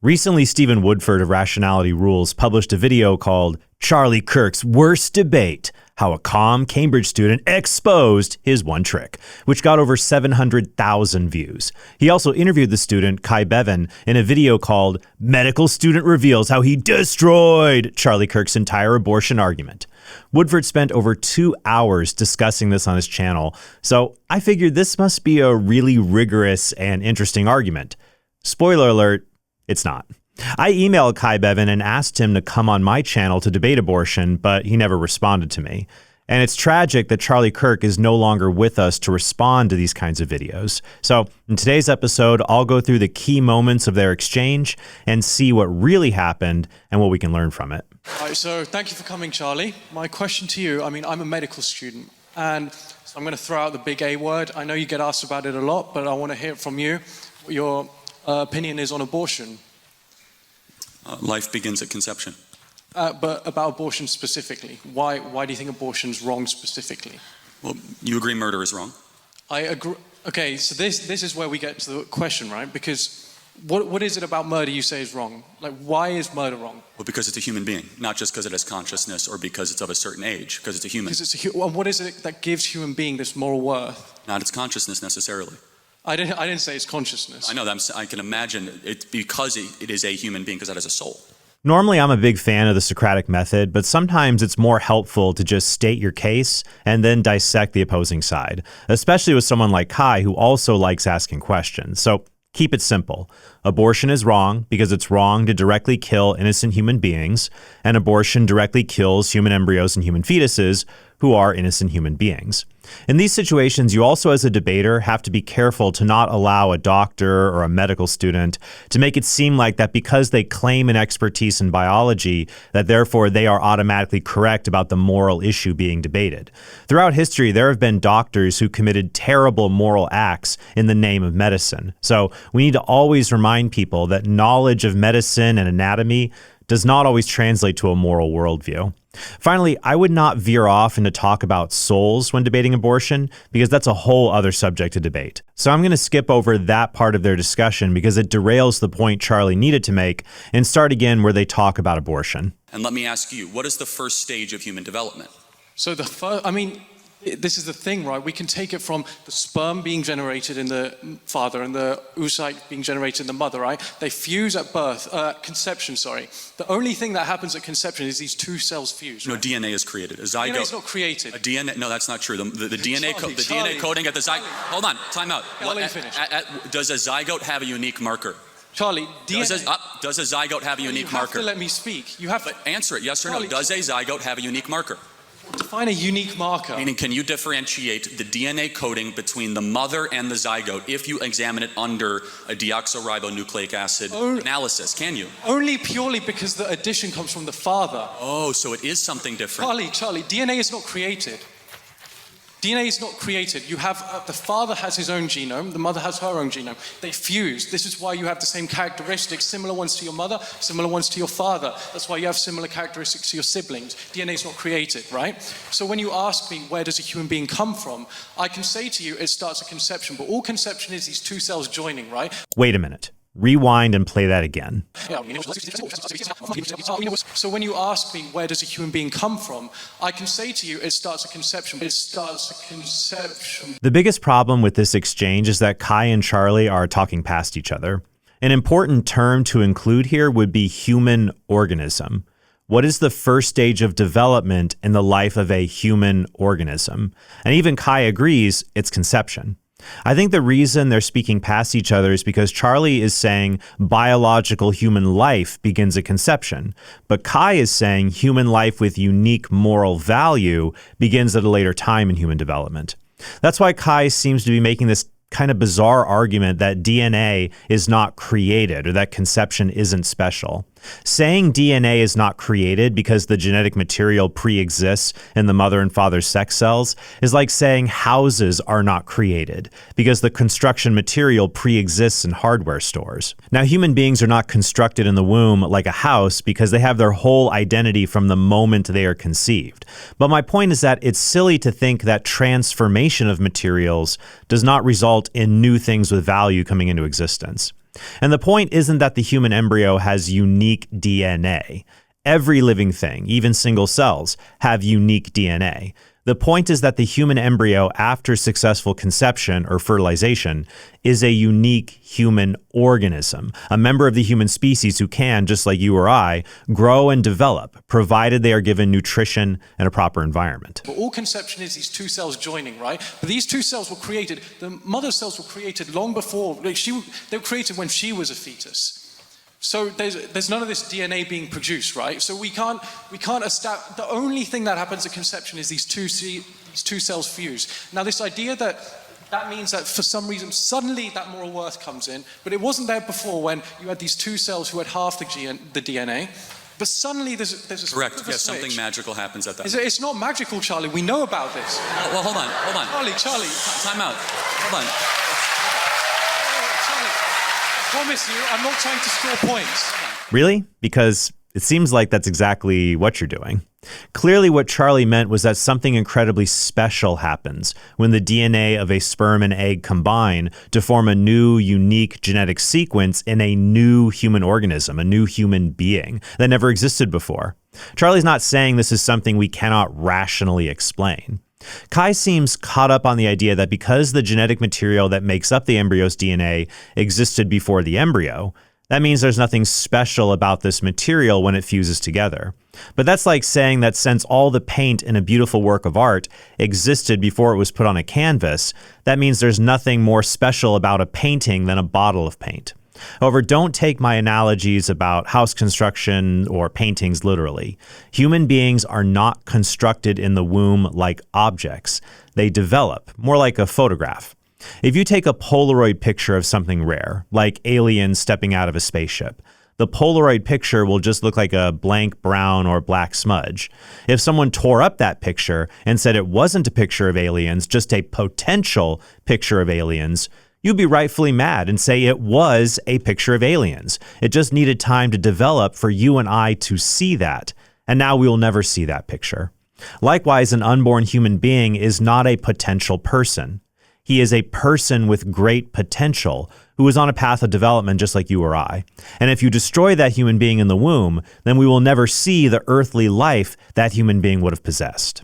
Recently, Stephen Woodford of Rationality Rules published a video called Charlie Kirk's Worst Debate, How a Calm Cambridge Student Exposed His One Trick, which got over 700,000 views. He also interviewed the student, Bevan, in a video called Medical Student Reveals How He Destroyed Charlie Kirk's Entire Abortion Argument. Woodford spent over 2 hours discussing this on his channel, so I figured this must be a really rigorous and interesting argument. Spoiler alert, it's not. I emailed Bevan and asked him to come on my channel to debate abortion, but he never responded to me. And it's tragic that Charlie Kirk is no longer with us to respond to these kinds of videos. So in today's episode, I'll go through the key moments of their exchange and see what really happened and what we can learn from it. All right, so thank you for coming, Charlie. My question to you, I'm a medical student, and so I'm going to throw out the big A word. I know you get asked about it a lot, but I want to hear from you what your opinion is on abortion. Life begins at conception. But about abortion specifically, why do you think abortion's wrong specifically? Well, you agree murder is wrong? I agree. Okay, so this is where we get to the question, right? Because what is it about murder you say is wrong? Like, why is murder wrong? Well, because it's a human being, not just because it has consciousness or because it's of a certain age, because it's a human. Well, what is it that gives human being this moral worth? Not its consciousness necessarily. I didn't say it's consciousness. I know that. I can imagine it because it is a human being, because that has a soul. Normally, I'm a big fan of the Socratic method, but sometimes it's more helpful to just state your case and then dissect the opposing side, especially with someone like Kai, who also likes asking questions. So keep it simple. Abortion is wrong because it's wrong to directly kill innocent human beings, and abortion directly kills human embryos and human fetuses who are innocent human beings. In these situations, you also as a debater have to be careful to not allow a doctor or a medical student to make it seem like that because they claim an expertise in biology, that therefore they are automatically correct about the moral issue being debated. Throughout history, there have been doctors who committed terrible moral acts in the name of medicine. So we need to always remind people that knowledge of medicine and anatomy does not always translate to a moral worldview. Finally, I would not veer off into talk about souls when debating abortion, because that's a whole other subject to debate. So I'm going to skip over that part of their discussion because it derails the point Charlie needed to make, and start again where they talk about abortion. And let me ask you, what is the first stage of human development? So this is the thing, right? We can take it from the sperm being generated in the father and the oocyte being generated in the mother, right? They fuse at birth, conception, sorry. The only thing that happens at conception is these two cells fuse. No, right? DNA is created. A zygote. DNA is not created. A DNA, no, that's not true. The DNA, Charlie. DNA coding at the zygote. Hold on, time out. I'll let you finish. Does a zygote have a unique marker? Charlie, DNA... Does a zygote have a unique marker? You have to let me speak. You have to answer it, yes or Charlie, no. Does a zygote have a unique marker? Define a unique marker. Meaning, can you differentiate the DNA coding between the mother and the zygote if you examine it under a deoxyribonucleic acid analysis? Can you? Only purely because the addition comes from the father. Oh, so it is something different. Charlie, DNA is not created. DNA is not created. You have, the father has his own genome, the mother has her own genome. They fuse. This is why you have the same characteristics, similar ones to your mother, similar ones to your father. That's why you have similar characteristics to your siblings. DNA is not created, right? So when you ask me, where does a human being come from? I can say to you, it starts at conception, but all conception is these two cells joining, right? Wait a minute. Rewind and play that again. So when you ask me, where does a human being come from? I can say to you, it starts at conception. It starts at conception. The biggest problem with this exchange is that Kai and Charlie are talking past each other. An important term to include here would be human organism. What is the first stage of development in the life of a human organism? And even Kai agrees it's conception. I think the reason they're speaking past each other is because Charlie is saying biological human life begins at conception, but Kai is saying human life with unique moral value begins at a later time in human development. That's why Kai seems to be making this kind of bizarre argument that DNA is not created or that conception isn't special. Saying DNA is not created because the genetic material pre-exists in the mother and father's sex cells is like saying houses are not created because the construction material pre-exists in hardware stores. Now, human beings are not constructed in the womb like a house because they have their whole identity from the moment they are conceived. But my point is that it's silly to think that transformation of materials does not result in new things with value coming into existence. And the point isn't that the human embryo has unique DNA. Every living thing, even single cells, have unique DNA. The point is that the human embryo after successful conception or fertilization is a unique human organism, a member of the human species who can, just like you or I, grow and develop, provided they are given nutrition and a proper environment. But all conception is these two cells joining, right? But these two cells were created, the mother cells were created long before, they were created when she was a fetus. So there's none of this DNA being produced, right? So we can't establish. The only thing that happens at conception is these two cells fuse. Now this idea that means that for some reason suddenly that moral worth comes in, but it wasn't there before when you had these two cells who had half the DNA. But suddenly there's a correct. Yes, switch. Something magical happens at that. It's not magical, Charlie. We know about this. Well, hold on. Charlie. Time out. Hold on. I promise you, I'm not trying to score points. Really? Because it seems like that's exactly what you're doing. Clearly what Charlie meant was that something incredibly special happens when the DNA of a sperm and egg combine to form a new, unique genetic sequence in a new human organism, a new human being that never existed before. Charlie's not saying this is something we cannot rationally explain. Kai seems caught up on the idea that because the genetic material that makes up the embryo's DNA existed before the embryo, that means there's nothing special about this material when it fuses together. But that's like saying that since all the paint in a beautiful work of art existed before it was put on a canvas, that means there's nothing more special about a painting than a bottle of paint. However, don't take my analogies about house construction or paintings literally. Human beings are not constructed in the womb like objects. They develop, more like a photograph. If you take a Polaroid picture of something rare, like aliens stepping out of a spaceship, the Polaroid picture will just look like a blank brown or black smudge. If someone tore up that picture and said it wasn't a picture of aliens, just a potential picture of aliens, you'd be rightfully mad and say it was a picture of aliens. It just needed time to develop for you and I to see that. And now we will never see that picture. Likewise, an unborn human being is not a potential person. He is a person with great potential who is on a path of development just like you or I. And if you destroy that human being in the womb, then we will never see the earthly life that human being would have possessed.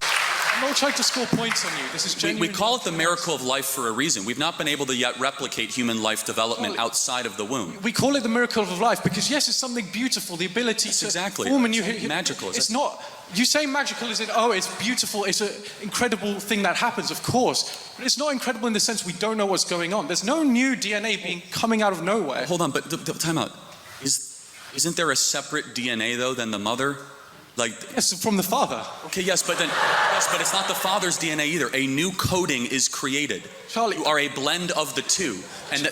I'm not trying to score points on you. This is genuine. We call it the miracle of life for a reason. We've not been able to yet replicate human life development outside of the womb. We call it the miracle of life because yes, it's something beautiful, the ability to exactly. form a new... Magical. It's not... You say magical as in, oh, it's beautiful, it's an incredible thing that happens, of course. But it's not incredible in the sense we don't know what's going on. There's no new DNA coming out of nowhere. Hold on, but time out. Isn't there a separate DNA, though, than the mother? Yes, from the father. Okay, yes, but it's not the father's DNA either. A new coding is created. Charlie, you are a blend of the two. And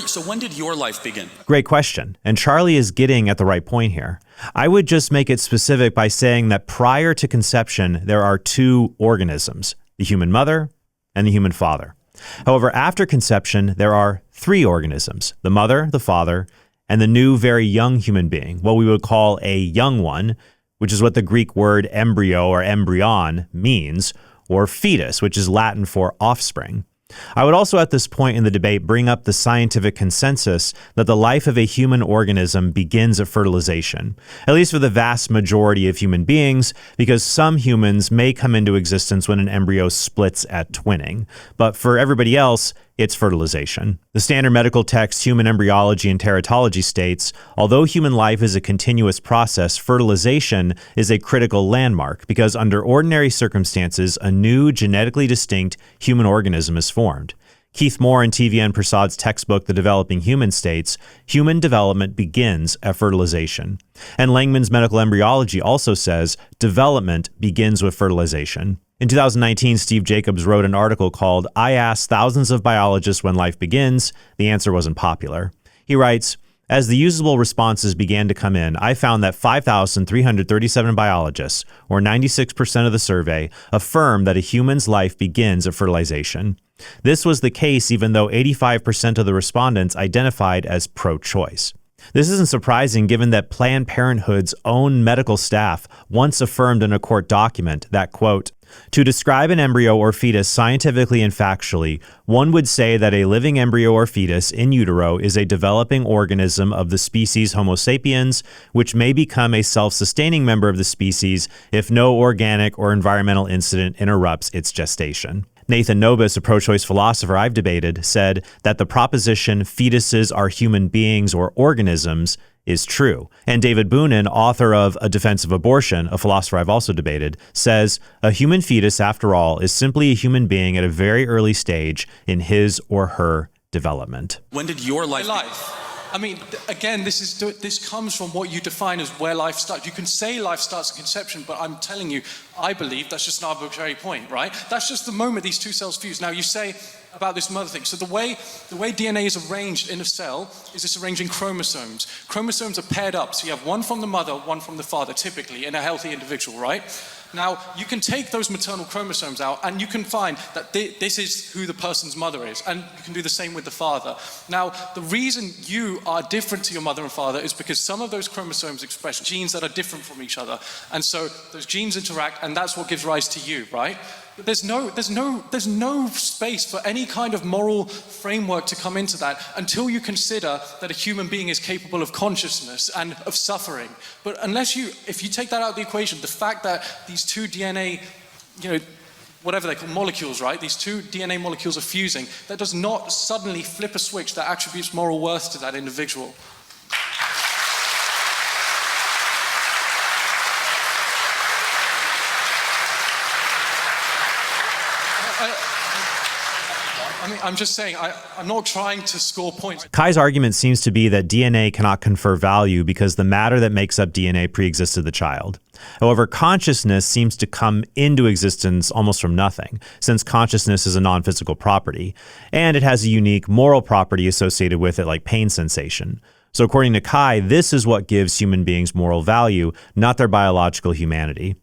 so when did your life begin? Great question. And Charlie is getting at the right point here. I would just make it specific by saying that prior to conception, there are two organisms, the human mother and the human father. However, after conception, there are three organisms, the mother, the father, and the new very young human being, what we would call a young one, which is what the Greek word embryo or embryon means, or fetus, which is Latin for offspring. I would also at this point in the debate bring up the scientific consensus that the life of a human organism begins at fertilization, at least for the vast majority of human beings, because some humans may come into existence when an embryo splits at twinning. But for everybody else, it's fertilization. The standard medical text, Human Embryology and Teratology states, although human life is a continuous process, fertilization is a critical landmark because under ordinary circumstances, a new genetically distinct human organism is formed. Keith Moore and TVN Prasad's textbook, The Developing Human, states, human development begins at fertilization. And Langman's Medical Embryology also says, development begins with fertilization. In 2019, Steve Jacobs wrote an article called, I asked thousands of biologists when life begins. The answer wasn't popular. He writes, as the usable responses began to come in, I found that 5,337 biologists, or 96% of the survey, affirmed that a human's life begins at fertilization. This was the case even though 85% of the respondents identified as pro-choice. This isn't surprising given that Planned Parenthood's own medical staff once affirmed in a court document that, quote, To describe an embryo or fetus scientifically and factually, one would say that a living embryo or fetus in utero is a developing organism of the species Homo sapiens, which may become a self-sustaining member of the species if no organic or environmental incident interrupts its gestation. Nathan Nobis, a pro-choice philosopher I've debated, said that the proposition fetuses are human beings or organisms is true. And David Boonin, author of A Defense of Abortion, a philosopher I've also debated, says, a human fetus, after all, is simply a human being at a very early stage in his or her development. When did your life... I mean, again, this comes from what you define as where life starts. You can say life starts at conception, but I'm telling you, I believe that's just an arbitrary point, right? That's just the moment these two cells fuse. Now, you say about this mother thing. So the way DNA is arranged in a cell is it's arranged in chromosomes. Chromosomes are paired up, so you have one from the mother, one from the father, typically, in a healthy individual, right? Now, you can take those maternal chromosomes out and you can find that this is who the person's mother is, and you can do the same with the father. Now, the reason you are different to your mother and father is because some of those chromosomes express genes that are different from each other, and so those genes interact, and that's what gives rise to you, right? But there's no space for any kind of moral framework to come into that until you consider that a human being is capable of consciousness and of suffering. But if you take that out of the equation, the fact that these two DNA, whatever they call molecules, right? These two DNA molecules are fusing, that does not suddenly flip a switch that attributes moral worth to that individual. I'm just saying, I'm not trying to score points. Kai's argument seems to be that DNA cannot confer value because the matter that makes up DNA pre-existed the child. However, consciousness seems to come into existence almost from nothing, since consciousness is a non-physical property, and it has a unique moral property associated with it, like pain sensation. So according to Kai, this is what gives human beings moral value, not their biological humanity.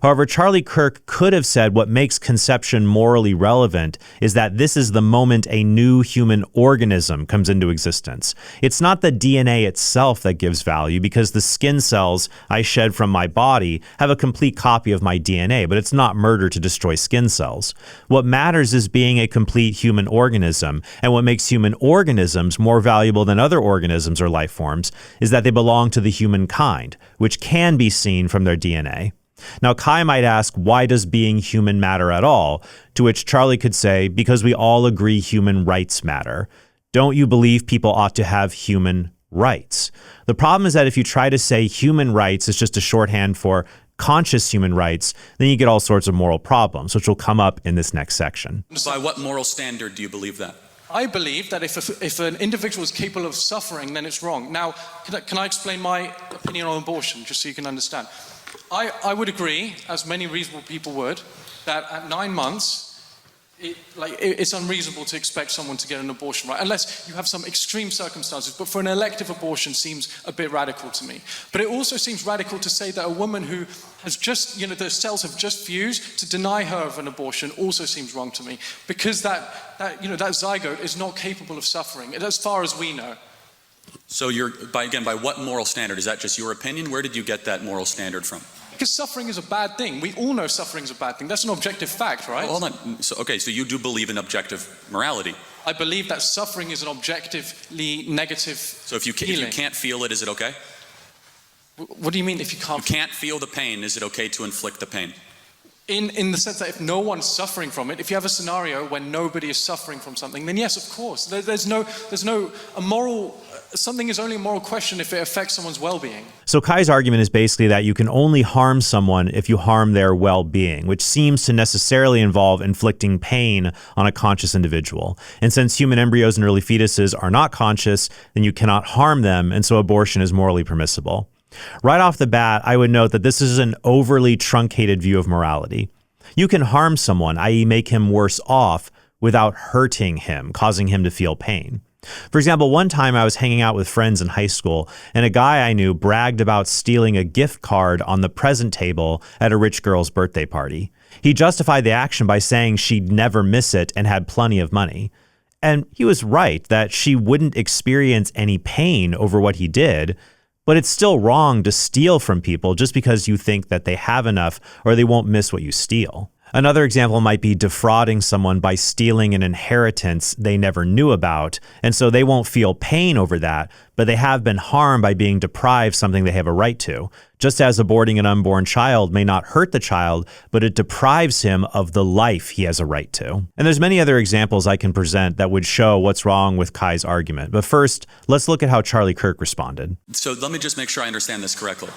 However, Charlie Kirk could have said what makes conception morally relevant is that this is the moment a new human organism comes into existence. It's not the DNA itself that gives value, because the skin cells I shed from my body have a complete copy of my DNA, but it's not murder to destroy skin cells. What matters is being a complete human organism, and what makes human organisms more valuable than other organisms or life forms is that they belong to the humankind, which can be seen from their DNA. Now, Kai might ask, why does being human matter at all? To which Charlie could say, because we all agree human rights matter. Don't you believe people ought to have human rights? The problem is that if you try to say human rights is just a shorthand for conscious human rights, then you get all sorts of moral problems, which will come up in this next section. By what moral standard do you believe that? I believe that if an individual is capable of suffering, then it's wrong. Now, can I explain my opinion on abortion, just so you can understand? I would agree, as many reasonable people would, that at 9 months, it's unreasonable to expect someone to get an abortion, right? Unless you have some extreme circumstances. But for an elective abortion seems a bit radical to me. But it also seems radical to say that a woman who has just, the cells have just fused, to deny her of an abortion also seems wrong to me. Because that zygote is not capable of suffering, as far as we know. So by what moral standard? Is that just your opinion? Where did you get that moral standard from? Because suffering is a bad thing. We all know suffering is a bad thing. That's an objective fact, right? Well, hold on. So you do believe in objective morality? I believe that suffering is an objectively negative So if you can't feel it, is it okay? What do you mean if you can't? You can't feel the pain, is it okay to inflict the pain? In the sense that if no one's suffering from it, if you have a scenario where nobody is suffering from something, then yes, of course. Something is only a moral question if it affects someone's well-being. So Kai's argument is basically that you can only harm someone if you harm their well-being, which seems to necessarily involve inflicting pain on a conscious individual. And since human embryos and early fetuses are not conscious, then you cannot harm them, and so abortion is morally permissible. Right off the bat, I would note that this is an overly truncated view of morality. You can harm someone, i.e. make him worse off, without hurting him, causing him to feel pain. For example, one time I was hanging out with friends in high school, and a guy I knew bragged about stealing a gift card on the present table at a rich girl's birthday party. He justified the action by saying she'd never miss it and had plenty of money. And he was right that she wouldn't experience any pain over what he did, but it's still wrong to steal from people just because you think that they have enough or they won't miss what you steal. Another example might be defrauding someone by stealing an inheritance they never knew about, and so they won't feel pain over that, but they have been harmed by being deprived something they have a right to. Just as aborting an unborn child may not hurt the child, but it deprives him of the life he has a right to. And there's many other examples I can present that would show what's wrong with Kai's argument. But first, let's look at how Charlie Kirk responded. So let me just make sure I understand this correctly.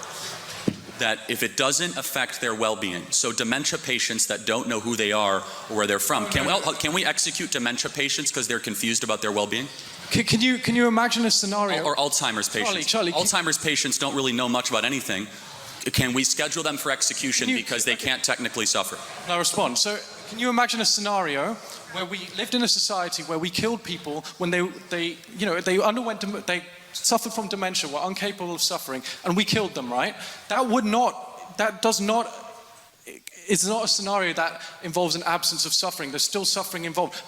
That if it doesn't affect their well-being, so dementia patients that don't know who they are or where they're from, can we execute dementia patients because they're confused about their well-being? Can you imagine a scenario? Or Alzheimer's patients. Charlie, Alzheimer's patients don't really know much about anything. Can we schedule them for execution because they can't technically suffer? I'll respond. So can you imagine a scenario where we lived in a society where we killed people when they suffered from dementia, were incapable of suffering, and we killed them, right? It's not a scenario that involves an absence of suffering. There's still suffering involved.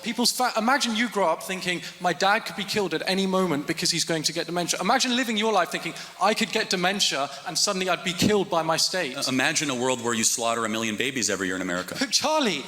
Imagine you grow up thinking, my dad could be killed at any moment because he's going to get dementia. Imagine living your life thinking, I could get dementia and suddenly I'd be killed by my state. Imagine a world where you slaughter 1 million babies every year in America. Charlie,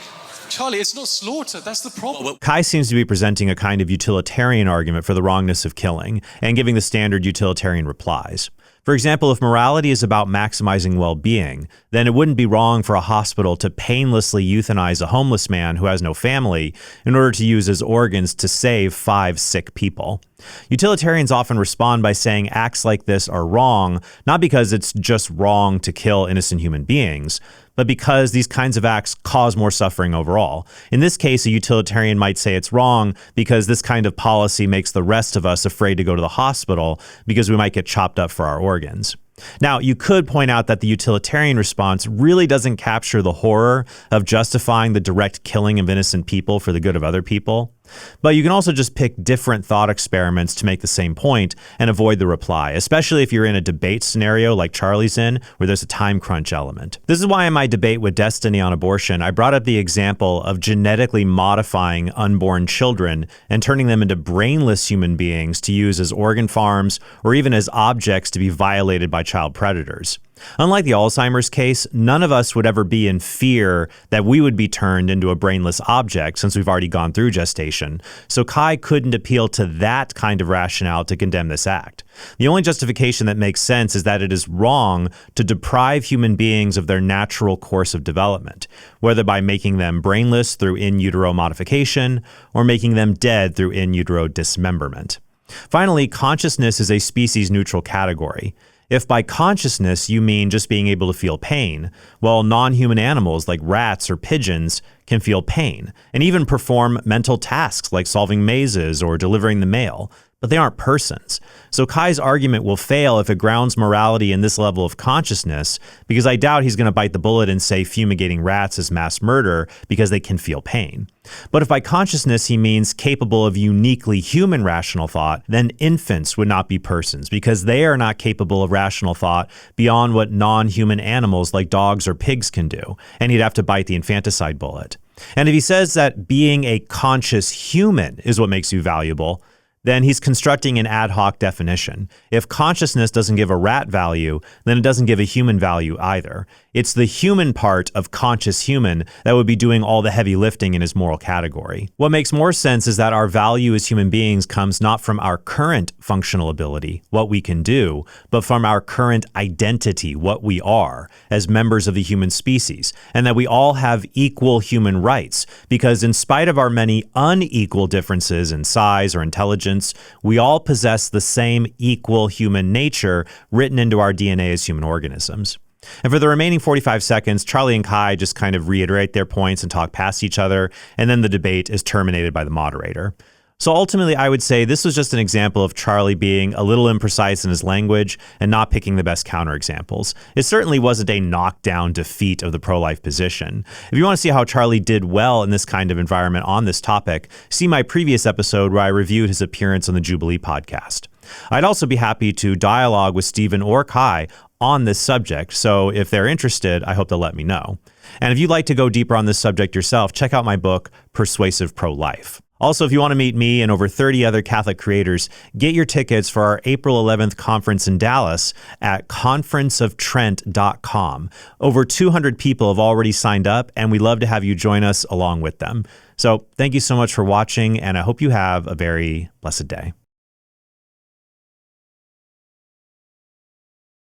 it's not slaughter. That's the problem. Kai seems to be presenting a kind of utilitarian argument for the wrongness of killing and giving the standard utilitarian replies. For example, if morality is about maximizing well-being, then it wouldn't be wrong for a hospital to painlessly euthanize a homeless man who has no family in order to use his organs to save 5 sick people. Utilitarians often respond by saying acts like this are wrong, not because it's just wrong to kill innocent human beings, but because these kinds of acts cause more suffering overall. In this case, a utilitarian might say it's wrong because this kind of policy makes the rest of us afraid to go to the hospital because we might get chopped up for our organs. Now, you could point out that the utilitarian response really doesn't capture the horror of justifying the direct killing of innocent people for the good of other people. But you can also just pick different thought experiments to make the same point and avoid the reply, especially if you're in a debate scenario like Charlie's in, where there's a time crunch element. This is why in my debate with Destiny on abortion, I brought up the example of genetically modifying unborn children and turning them into brainless human beings to use as organ farms or even as objects to be violated by child predators. Unlike the Alzheimer's case, none of us would ever be in fear that we would be turned into a brainless object since we've already gone through gestation, so Kai couldn't appeal to that kind of rationale to condemn this act. The only justification that makes sense is that it is wrong to deprive human beings of their natural course of development, whether by making them brainless through in utero modification or making them dead through in utero dismemberment. Finally, consciousness is a species-neutral category. If by consciousness you mean just being able to feel pain, well, non-human animals like rats or pigeons can feel pain and even perform mental tasks like solving mazes or delivering the mail, but they aren't persons. So Kai's argument will fail if it grounds morality in this level of consciousness, because I doubt he's going to bite the bullet and say fumigating rats is mass murder because they can feel pain. But if by consciousness he means capable of uniquely human rational thought, then infants would not be persons because they are not capable of rational thought beyond what non-human animals like dogs or pigs can do, and he'd have to bite the infanticide bullet. And if he says that being a conscious human is what makes you valuable, then he's constructing an ad hoc definition. If consciousness doesn't give a rat value, then it doesn't give a human value either. It's the human part of conscious human that would be doing all the heavy lifting in his moral category. What makes more sense is that our value as human beings comes not from our current functional ability, what we can do, but from our current identity, what we are, as members of the human species, and that we all have equal human rights, because in spite of our many unequal differences in size or intelligence, we all possess the same equal human nature written into our DNA as human organisms. And for the remaining 45 seconds, Charlie and Kai just kind of reiterate their points and talk past each other, and then the debate is terminated by the moderator. So ultimately, I would say this was just an example of Charlie being a little imprecise in his language and not picking the best counterexamples. It certainly wasn't a knockdown defeat of the pro-life position. If you want to see how Charlie did well in this kind of environment on this topic, see my previous episode where I reviewed his appearance on the Jubilee podcast. I'd also be happy to dialogue with Stephen or Kai on this subject, so if they're interested, I hope they'll let me know. And if you'd like to go deeper on this subject yourself, check out my book, Persuasive Pro-Life. Also, if you want to meet me and over 30 other Catholic creators, get your tickets for our April 11th conference in Dallas at conferenceoftrent.com. Over 200 people have already signed up, and we'd love to have you join us along with them. So thank you so much for watching, and I hope you have a very blessed day.